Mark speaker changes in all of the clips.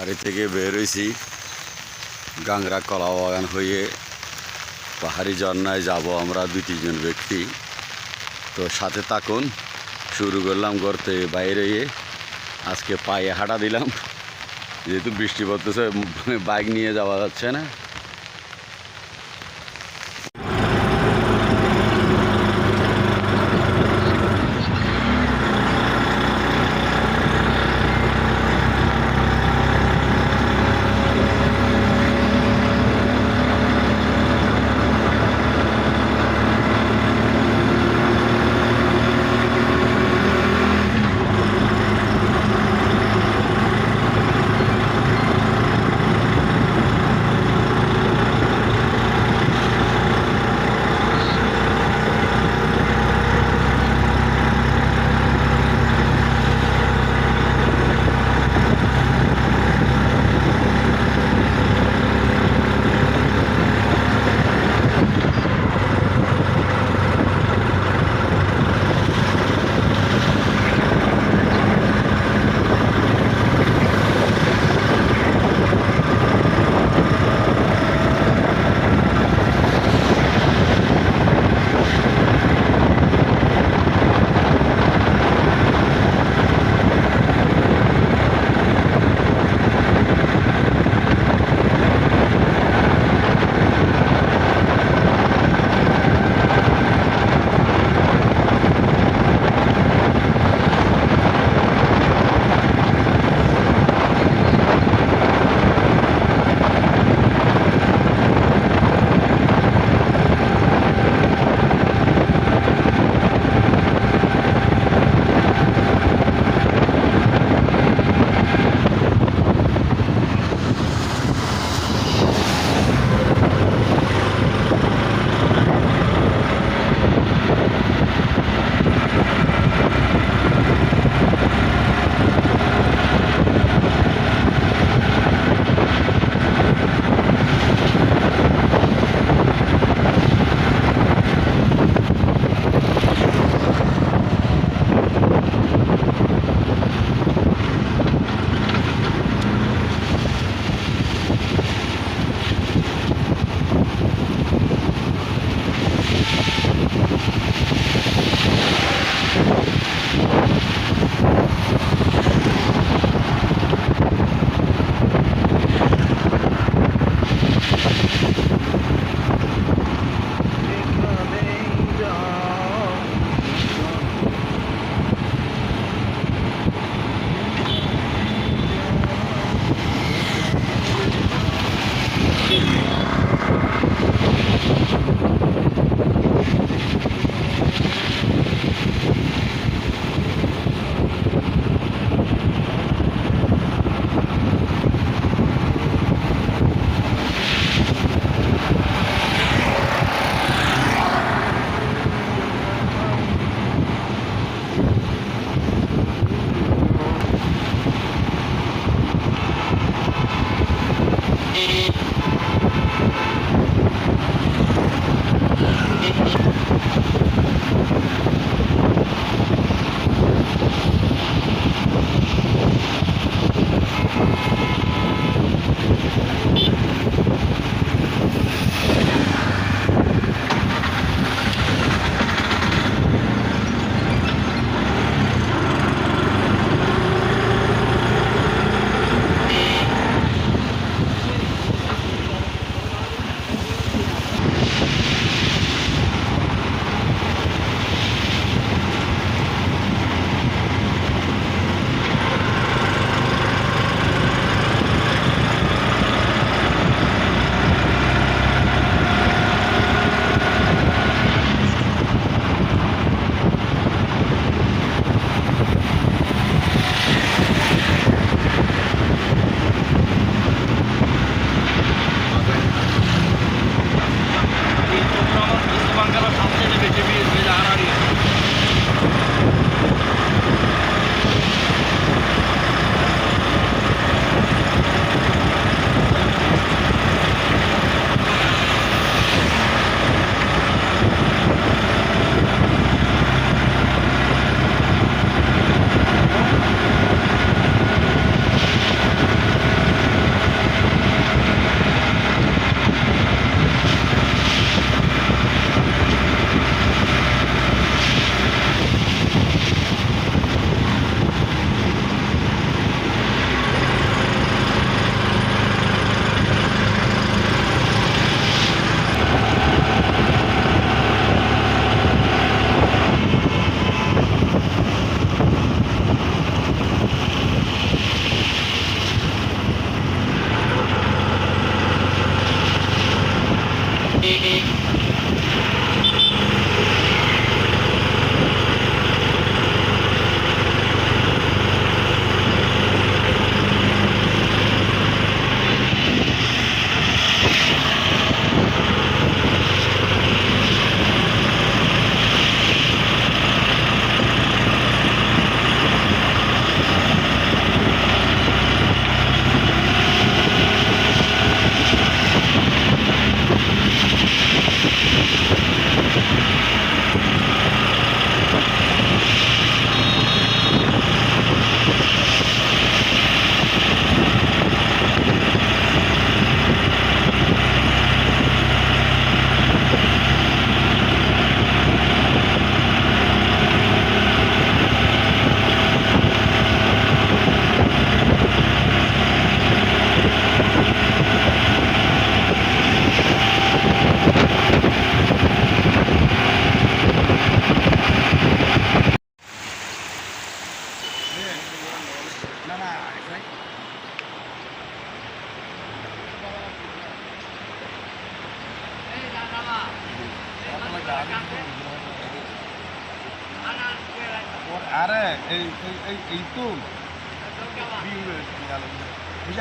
Speaker 1: বাড়ি থেকে বের হয়েছি গাংরা কলা বাগান হয়ে পাহাড়ি ঝর্ণায় যাব আমরা 2-3 জন ব্যক্তি। তো সাথে থাকুন। শুরু করলাম করতে বাইরে আজকে পায়ে হাঁটা দিলাম, যেহেতু বৃষ্টি পড়তেছে বাইক নিয়ে যাওয়া যাচ্ছে না।
Speaker 2: আরে এই এই এই এই তো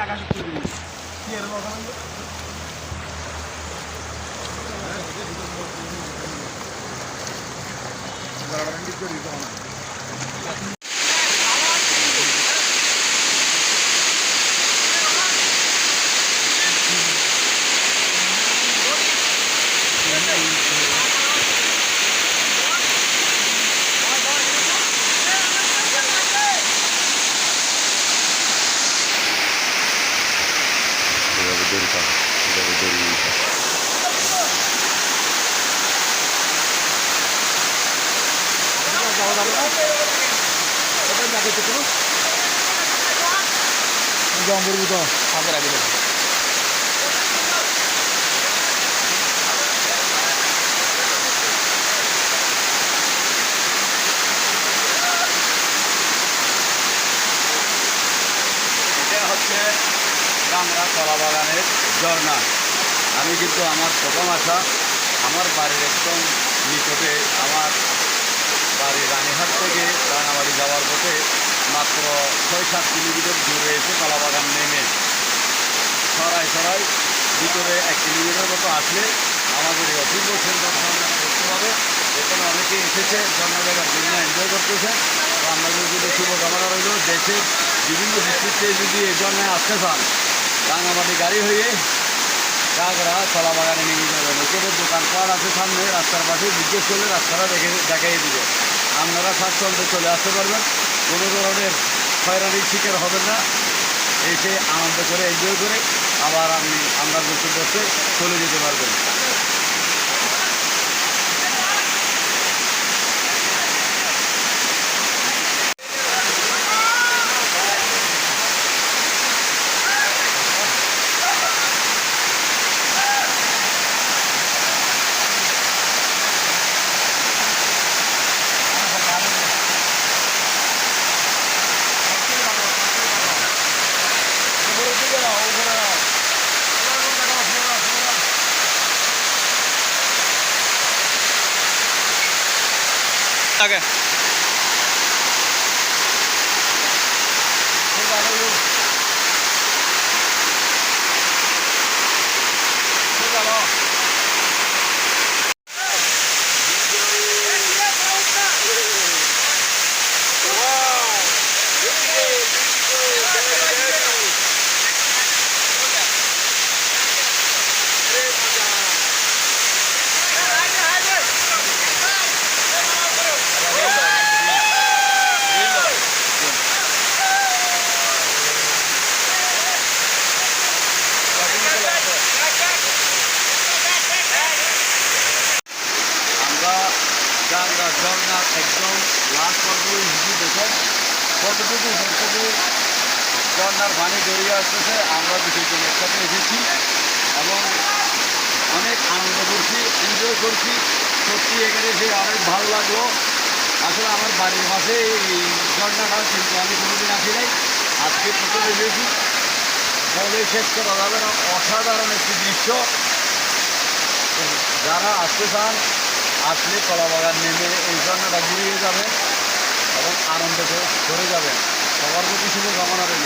Speaker 2: আকাশ কি এর
Speaker 1: এভাবে দড়ি পাবে, এভাবে দড়ি নিতে হবে। এটা হচ্ছে গাংরা কলা বাগানের ঝর্ণা। আমি কিন্তু আমার প্রথম আসা আমার বাড়ির একদম নিকটে, আমার বাড়ি রানীহাট থেকে রাঙাবাড়ি যাওয়ার পথে মাত্র 6-7 কিলোমিটার দূরে এসে কলা বাগান নেমে সরাই ভিতরে 1 কিলোমিটার মতো আসলে আমাদের এই অপূর্ব সুন্দর ঝর্ণা দেখতে পাবে। এখানে অনেকে এসেছে ঝর্ণা দেখার জন্য, এনজয় করতেছেন। তো আপনাদের যদি শুভকামনা রইল, দেশের বিভিন্ন ডিস্ট্রিক্টে যদি এই ঝর্ণায় আসতে চান, রাঙামাটি গাড়ি হয়ে গাগরা কলা বাগানে নিয়ে যাবেন। এখানে দোকানপাট আছে সামনে, রাস্তার পাশে জিজ্ঞেস করলে রাস্তাটা দেখাই দিবে। আপনারা স্বাচ্ছন্দ্যে চলে আসতে পারবেন, কোনো ধরনের হয়রানির শিকার হবেন না। এসে আনন্দ করে এনজয় করে আবার আপনার গন্তব্যে চলে যেতে পারবেন।
Speaker 2: আগে
Speaker 1: গাংরা ঝর্ণার একদম লাস্ট পর্যায়ে হিসেবে দেখেন কতটুকু ঝর্ণার পানি গড়িয়ে আসতেছে। আমরা বিষয়জন একসাথে এসেছি এবং অনেক আনন্দ করছি, এনজয় করছি। সত্যি এখানে এসে অনেক ভালো লাগলো। আসলে আমার বাড়ির পাশে এই ঝর্ণাটা, কিন্তু আমি কোনোদিন আসি নাই, আজকে প্রথম এসেছি। বলে শেষ করা যাবে না, অসাধারণ একটি দৃশ্য। যারা আসতে চান আসলে কলা বাগান নেমে এই ঝর্ণাটা ঘুরিয়ে যাবেন এবং আনন্দ করে যাবেন। সবার প্রতি শুভকামনা রইল।